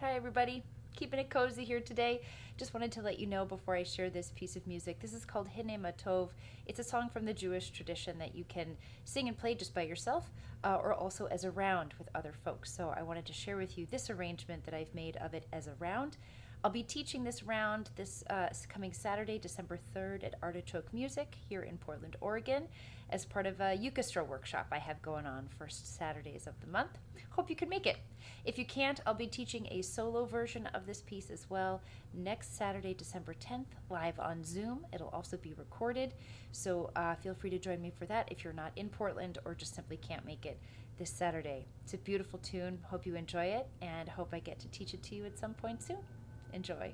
Hi, everybody. Keeping it cozy here today. Just wanted to let you know before I share this piece of music. This is called Hine Ma Tov. It's a song from the Jewish tradition that you can sing and play just by yourself or also as a round with other folks. So I wanted to share with you this arrangement that I've made of it as a round. I'll be teaching this round this coming Saturday, December 3rd at Artichoke Music here in Portland, Oregon, as part of a Ukestra workshop I have going on first Saturdays of the month. Hope you can make it. If you can't, I'll be teaching a solo version of this piece as well next Saturday, December 10th, live on Zoom. It'll also be recorded, so feel free to join me for that if you're not in Portland or just simply can't make it this Saturday. It's a beautiful tune. Hope you enjoy it, and hope I get to teach it to you at some point soon. Enjoy.